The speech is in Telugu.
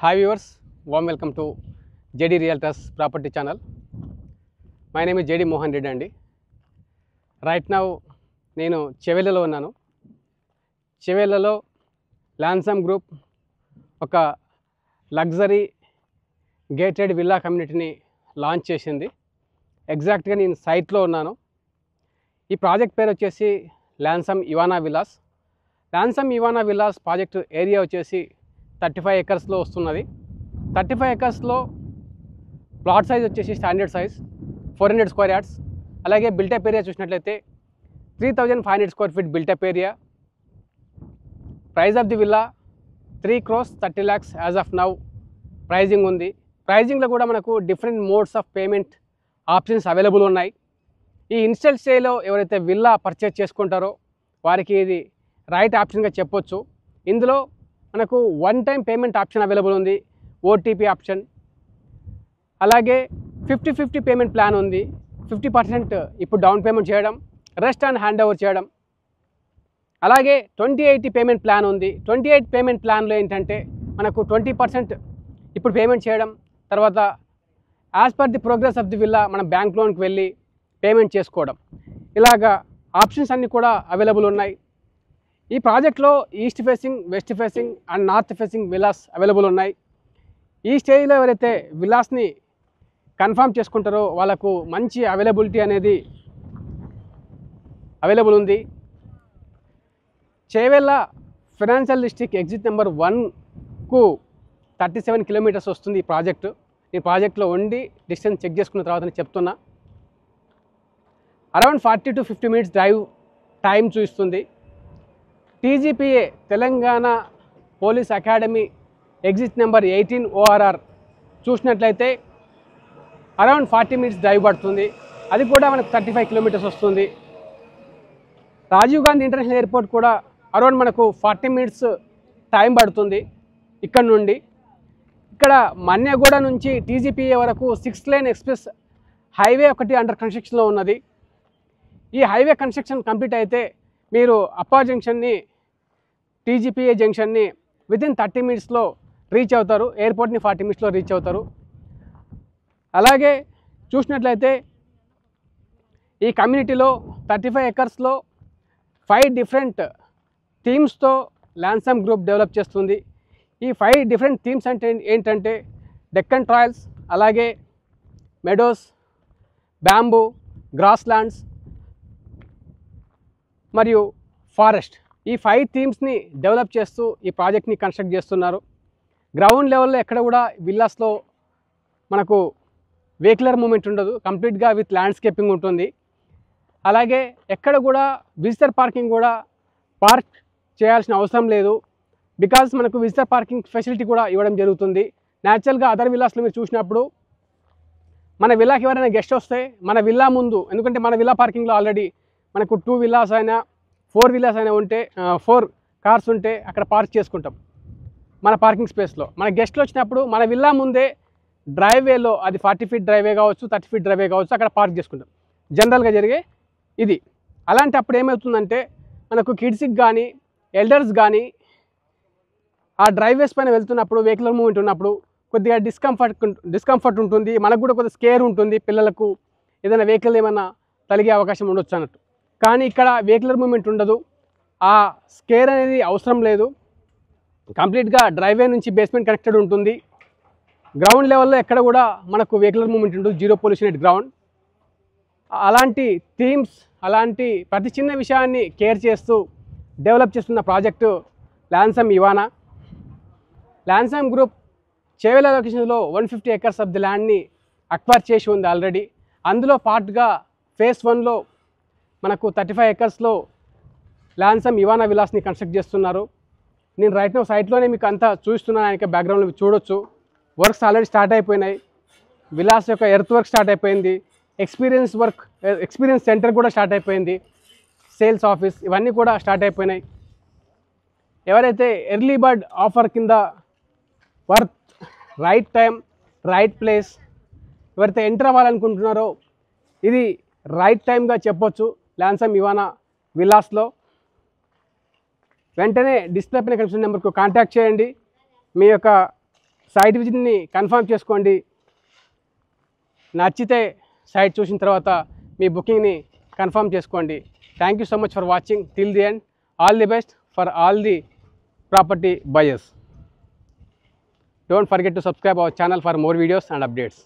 Hi viewers, warm welcome to JD Realtors Property Channel. My name is JD Mohan Reddy andi. Right now నేను చెవెళ్ళలో ఉన్నాను. చెవెళ్ళలో లాన్సమ్ గ్రూప్ ఒక లగ్జరీ గేటెడ్ విల్లా కమ్యూనిటీని లాంచ్ చేసింది. ఎగ్జాక్ట్గా నేను సైట్లో ఉన్నాను. ఈ ప్రాజెక్ట్ పేరు వచ్చేసి Lansum Ivana villas. Lansum Ivana villas project area వచ్చేసి 35 ఎకర్స్లో వస్తున్నది. 35 ఎకర్స్లో ప్లాట్ సైజ్ వచ్చేసి స్టాండర్డ్ సైజ్ 400 స్క్వేర్ యార్డ్స్. అలాగే బిల్టప్ ఏరియా చూసినట్లయితే 3500 square feet built up area. Price of the villa 3 crores 30 lakhs as of now pricing ఉంది. ప్రైజింగ్లో కూడా మనకు different modes of payment options available ఉన్నాయి. ఈ ఇన్స్టల్ స్టేలో ఎవరైతే విల్లా పర్చేజ్ చేసుకుంటారో వారికి ఇది రైట్ ఆప్షన్గా చెప్పొచ్చు. ఇందులో మనకు one time payment option available ఉంది, ఓటీపీ ఆప్షన్. అలాగే 50-50 పేమెంట్ ప్లాన్ ఉంది. 50% ఇప్పుడు డౌన్ పేమెంట్ చేయడం, రెస్ట్ అండ్ హ్యాండ్ ఓవర్ చేయడం. అలాగే 20/80 పేమెంట్ ప్లాన్ ఉంది. 28 పేమెంట్ ప్లాన్లో ఏంటంటే మనకు 20% ఇప్పుడు పేమెంట్ చేయడం, తర్వాత as per the progress of the villa మనం బ్యాంక్ లోన్కి వెళ్ళి పేమెంట్ చేసుకోవడం. ఇలాగా ఆప్షన్స్ అన్నీ కూడా అవైలబుల్ ఉన్నాయి. ఈ ప్రాజెక్ట్లో east facing, west facing and north facing villas available ఉన్నాయి. ఈ స్టేజ్లో ఎవరైతే విల్లాస్ని కన్ఫర్మ్ చేసుకుంటారో వాళ్ళకు మంచి అవైలబిలిటీ అనేది అవైలబుల్ ఉంది. Chevella financial district exit number 1కు 37 కిలోమీటర్స్ వస్తుంది ఈ ప్రాజెక్టు. ఈ ప్రాజెక్ట్లో ఉండి డిస్టెన్స్ చెక్ చేసుకున్న తర్వాత నేను చెప్తున్నా. Around 40 to 50 minutes drive time చూస్తుంది. TGPA Telangana police academy exit number 18 ORR చూసినట్లయితే అరౌండ్ 40 minutes డ్రైవ్ పడుతుంది. అది కూడా మనకు 35 కిలోమీటర్స్ వస్తుంది. రాజీవ్ గాంధీ ఇంటర్నేషనల్ ఎయిర్పోర్ట్ కూడా అరౌండ్ మనకు 40 minutes టైం పడుతుంది ఇక్కడ నుండి. ఇక్కడ మన్యగూడ నుంచి టీజీపీఏ వరకు 6 lane ఎక్స్ప్రెస్ హైవే ఒకటి అండర్ కన్స్ట్రక్షన్లో ఉన్నది. ఈ హైవే కన్స్ట్రక్షన్ కంప్లీట్ అయితే మీరు అప్పర్ జంక్షన్ని, టీజీపీఏ జంక్షన్ని వితిన్ 30 minutesలో రీచ్ అవుతారు. ఎయిర్పోర్ట్ని 40 minutesలో రీచ్ అవుతారు. అలాగే చూసినట్లయితే ఈ కమ్యూనిటీలో 35 ఎకర్స్లో 5 different థీమ్స్తో లాన్సమ్ గ్రూప్ డెవలప్ చేస్తుంది. ఈ 5 different థీమ్స్ అంటే ఏంటంటే డెక్కన్ ట్రయల్స్, అలాగే మెడోస్, బ్యాంబూ, గ్రాస్ ల్యాండ్స్ మరియు ఫారెస్ట్. ఈ 5 థీమ్స్ని డెవలప్ చేస్తూ ఈ ప్రాజెక్ట్ని కన్స్ట్రక్ట్ చేస్తున్నారు. గ్రౌండ్ లెవెల్లో ఎక్కడ కూడా విల్లాస్లో మనకు వెహికులర్ మూమెంట్ ఉండదు, కంప్లీట్గా విత్ ల్యాండ్స్కేపింగ్ ఉంటుంది. అలాగే ఎక్కడ కూడా విజిటర్ పార్కింగ్ కూడా పార్క్ చేయాల్సిన అవసరం లేదు. బికాజ్ మనకు విజిటర్ పార్కింగ్ ఫెసిలిటీ కూడా ఇవ్వడం జరుగుతుంది. న్యాచురల్గా అదర్ విల్లాస్లో మీరు చూసినప్పుడు మన విల్లాకి ఎవరైనా గెస్ట్ వస్తే మన విల్లా ముందు, ఎందుకంటే మన విల్లా పార్కింగ్లో ఆల్రెడీ మనకు 2 విల్లాస్ అయినా 4 విల్లాస్ అయినా ఉంటే 4 కార్స్ ఉంటే అక్కడ పార్క్ చేసుకుంటాం మన పార్కింగ్ స్పేస్లో. మన గెస్ట్లు వచ్చినప్పుడు మన విల్లా ముందే డ్రైవేలో, అది 40 feet డ్రైవే కావచ్చు, 30 feet డ్రైవే కావచ్చు, అక్కడ పార్క్ చేసుకుంటాం. జనరల్గా జరిగే ఇది. అలాంటి అప్పుడు ఏమవుతుందంటే మనకు కిడ్స్కి కానీ ఎల్డర్స్ కానీ ఆ డ్రైవేస్ పైన వెళ్తున్నప్పుడు వెహికులర్ మూవ్మెంట్ ఉన్నప్పుడు కొద్దిగా డిస్కంఫర్ట్ ఉంటుంది. మనకు కూడా కొద్దిగా స్కేర్ ఉంటుంది. పిల్లలకు ఏదైనా వెహికల్ ఏమైనా తలిగే అవకాశం ఉండొచ్చు అన్నట్టు. కానీ ఇక్కడ వెహికులర్ మూవ్మెంట్ ఉండదు. ఆ స్కేర్ అనేది అవసరం లేదు. కంప్లీట్గా డ్రైవే నుంచి బేస్మెంట్ కనెక్టెడ్ ఉంటుంది. గ్రౌండ్ లెవెల్లో ఎక్కడ కూడా మనకు వెహికులర్ మూవ్మెంట్ ఉంటుంది, జీరో పొల్యూషన్ ఎట్ గ్రౌండ్. అలాంటి థీమ్స్, అలాంటి ప్రతి చిన్న విషయాన్ని కేర్ చేస్తూ డెవలప్ చేస్తున్న ప్రాజెక్టు లాన్సమ్ ఇవానా. లాన్సమ్ గ్రూప్ చేవెళ్ళ లొకేషన్లో 150 acres ఆఫ్ ది ల్యాండ్ని అక్వైర్ చేసి ఉంది ఆల్రెడీ. అందులో పార్ట్గా phase 1లో మనకు 35 ఎకర్స్లో లాన్సమ్ ఇవానా విల్లాస్ని కన్స్ట్రక్ట్ చేస్తున్నారు. నేను రైట్ నౌ సైట్లోనే మీకు అంతా చూస్తున్నాను. ఆయనకి బ్యాక్గ్రౌండ్లో మీరు చూడొచ్చు. వర్క్స్ ఆల్రెడీ స్టార్ట్ అయిపోయినాయి. విల్లాస్ యొక్క ఎర్త్ వర్క్ స్టార్ట్ అయిపోయింది. ఎక్స్పీరియన్స్ సెంటర్ కూడా స్టార్ట్ అయిపోయింది. సేల్స్ ఆఫీస్ ఇవన్నీ కూడా స్టార్ట్ అయిపోయినాయి. ఎవరైతే ఎర్లీ బర్డ్ ఆఫర్ కింద worth, right time, right place ఎవరైతే ఎంటర్ అవ్వాలనుకుంటున్నారో ఇది రైట్ టైంగా చెప్పొచ్చు లాన్సమ్ ఇవానా విల్లాస్లో. వెంటనే డిస్ప్లే పైన కనిపిస్తున్న నెంబర్కు కాంటాక్ట్ చేయండి. మీ యొక్క సైట్ విజిట్ని కన్ఫర్మ్ చేసుకోండి. నచ్చితే సైట్ చూసిన తర్వాత మీ బుకింగ్ని కన్ఫర్మ్ చేసుకోండి. Thank you so much for watching till the end. All the best for all the property buyers. Don't forget to subscribe our channel for more videos and updates.